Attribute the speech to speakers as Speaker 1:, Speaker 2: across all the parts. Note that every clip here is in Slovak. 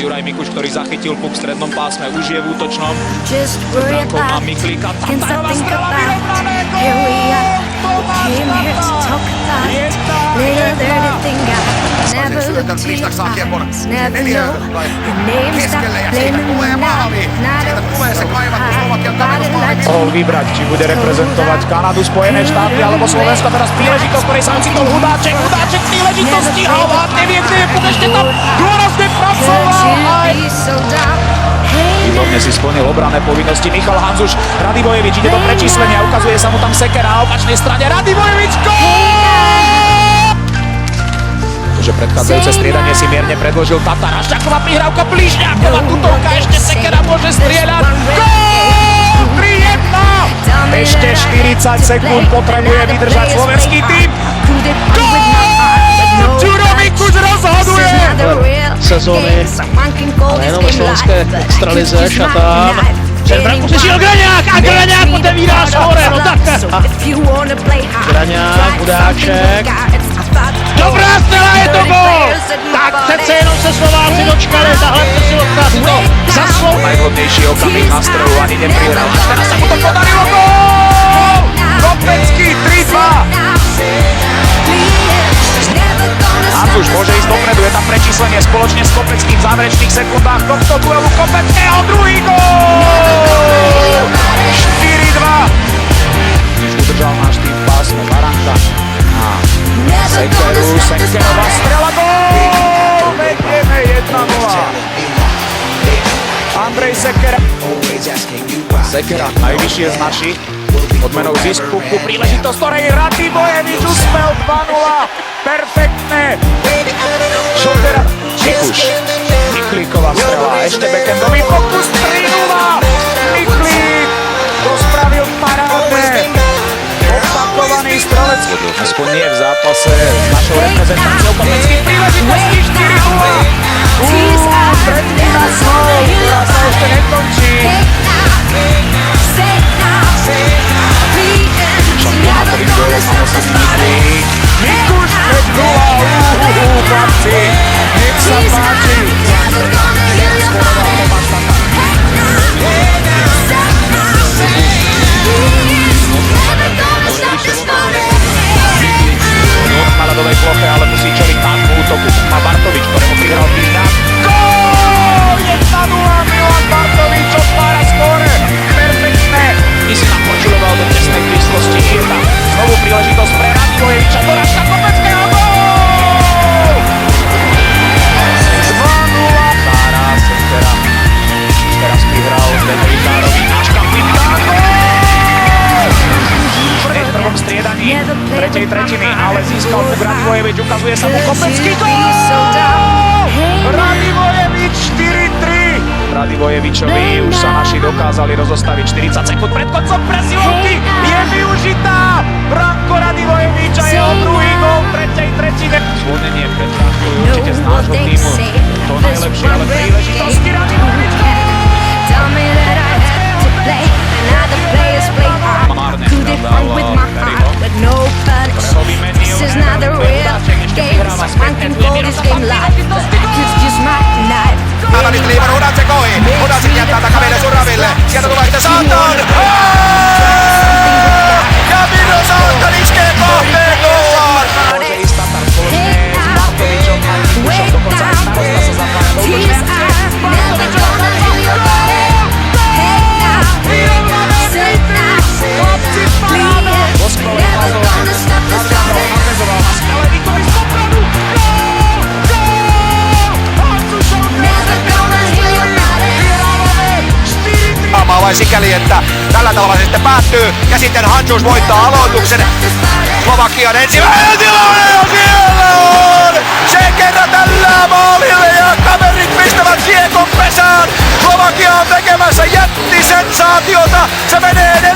Speaker 1: Juraj Mikuš, ktorý zachytil puk v strednom pásme, už je v útočnom. Brankou má Miklíka, Tatarova strela vyrovnané,
Speaker 2: Syötön Kristak saa kiekon neljöön keskelle ja siitä tulee maali. Siitä tulee se kaivattu Slovakian kavetusmaali.
Speaker 1: Mohol vybrať, či bude reprezentovať Kanadu, Spojené štáty alebo Slovensko. Teraz príležitosť, ktorej sa ocitol Hudáček. Hudáček príležitosti, Halvát nevie, kde je puk, ešte tam dôrazne pracoval aj. Výborne si splnil obranné povinnosti Michal Hanzuš. Radivojevič ide do prečíslenia, ukazuje sa mu tam sekera na opačnej strane. Radivojevič, že predchádzajúce striedanie si mierne predložil Tatar. Šťaková prihrávka, Blížňáková tutovka, ešte sekera môže strieľať. Gól! 3-1! Ešte 40 sekúnd potrebuje vydržať slovenský tým. Gól! Ďuro Mikuš rozhoduje!
Speaker 3: Sezóny, ale jenom ve slovenské extralize, Šatán. Ten brak musí šíl Graňák a Graňák otevírá skóre, no tak. Graňák, Hudáček. Dobrá strela, je to gól! Tak přece jenom se Slováci dočkali, zahledte si odkazko za svou.
Speaker 1: Najvhodnejší okamih na strelu ani neprihral. Až teraz sa mu to podarilo, gól! Kopecký 3-2. Hanzuš môže ísť dopredu, je tam prečíslenie spoločne s Kopeckým v záverečných sekundách tohto duelu Kopeckého, druhý gól! 4-2. Udržal náš tým v pásme Baranka. Sekeru, Sekerová strela, gól! Vedieme 1-0. Andrej Sekera. Sekera najvyššie z našich. Odmenou zisk puku, príležitosť, ktorej Radivojevič uspel 2-0. Perfektné. Šotera, Mikuš. Miklíková strela, ešte backendový pokus, 3-0. Miklík to spravil parádne. Opakovaný strelec. Aspoň nie v zápase s našou reprezentáciou. Kopecký príležitosti 4-0. Predvína slov, ktorá sa ešte nekončí. Šampionátovým duelom má osad Miklík. Mikuš 5-0. Chlapci, nech sa páči. Skoroval Tomáš Tatar. Na ľadovej ploche, ale musí čeliť nášmu útoku. Má Bartovič, ktorému prihral Blížňák. Gól! 1-0. Milan Bartovič otvára skóre. Perfektné. My si napočiloval do tesnej blízkosti. Je tam znovu príležitosť pre Radivojeviča. Doražka Kopeckého. Gól! 2-0. Tára, Sekera. Teraz prihral Zdeňovi Tárovi. Náš kapitán. V prvom striedaní tretej tretiny, ale získal mu Radivojevič, ukazuje sa mu Kopecký, gól! Radivojevič 4-3. Radivojevičovi už sa naši dokázali rozostaviť 40 sekúnd pred koncom presilovky. Je využitá Branko Radivojeviča, jeho druhý gól v tretej tretine. Zvolnenie pred Brankou je určite z nášho týmu to najlepšie, ale príležitosti Radivojevič. Márne hľadal Perryho, ktorého vymenil Hudáček, ešte vyhráva spätne, tu je Miroslav príležitosti, gól!
Speaker 2: Analysti liivan Hudáček ohi. Hudáček jättää takameille Suraville. Sieltä tulee sitten Saatan. Ja Miro Saatan iskee kahteen goolaan.
Speaker 1: Môže ísť Tatar spoločne s Bartovičom a Mikušom, dokonca aj starosta sa zapája do útočnej akcie. Bartovičom vyrovnané 3-3. Chlapci paráda. Voskol je nazovaný. Nadviazal, navezoval na skale. Vitovič popradu. Gól! Gól! Hanzušov
Speaker 2: Saamaan vain sikäli, että tällä tavalla se sitten päättyy ja sitten Hanzus voittaa aloituksen. Slovakian ensimmäinen tilanne ja siellä on! Se kerran tällä maalille ja kaverit pistävät kiekon pesään. Slovakia on tekemässä jättisensaatiota. Se menee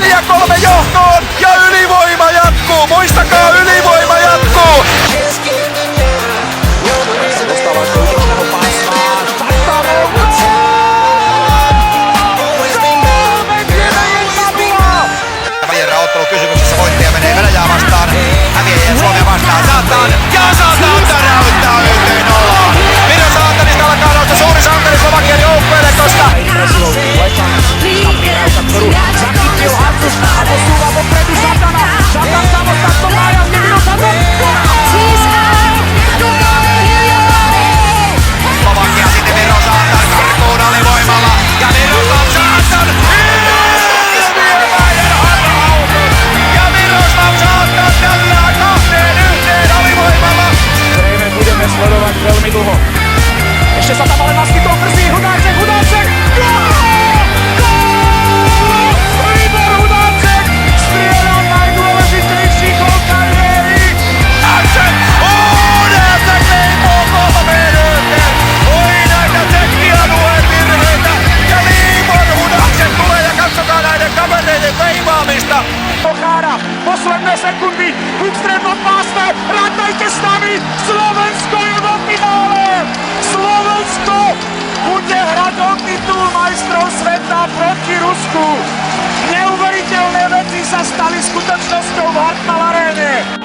Speaker 2: 4-3 johtoon ja ylivoima jatkuu. Muistakaa, ylivoima jatkuu! Kysymyksessä voittaja menee Venäjää vastaan, häviäjä Suomea vastaan, Saatan ja Saatan täräyttää 1-0. Miro Saatanista alkaa nousta suuri sankari
Speaker 1: posledné sekundy v ústrednom pásme. Rátajte s nami, Slovensko je vo finále! Slovensko bude hrať o titul majstrov sveta proti Rusku. Neuveriteľné veci sa stali skutočnosťou v Hartwall Aréne.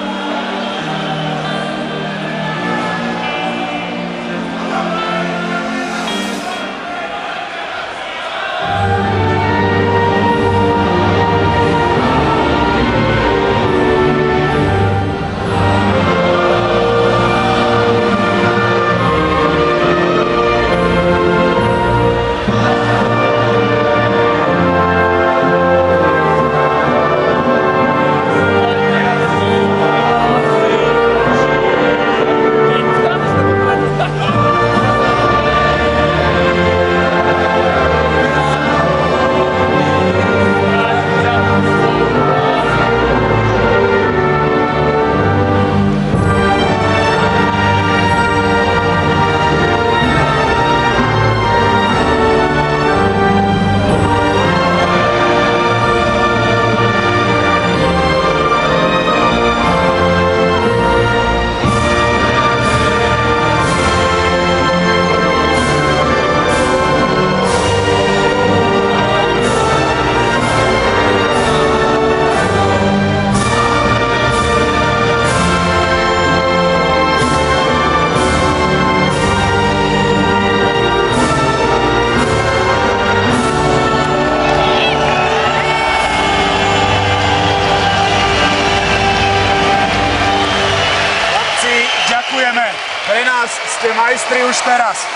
Speaker 1: Ďakujeme. Pre nás ste majstri už teraz.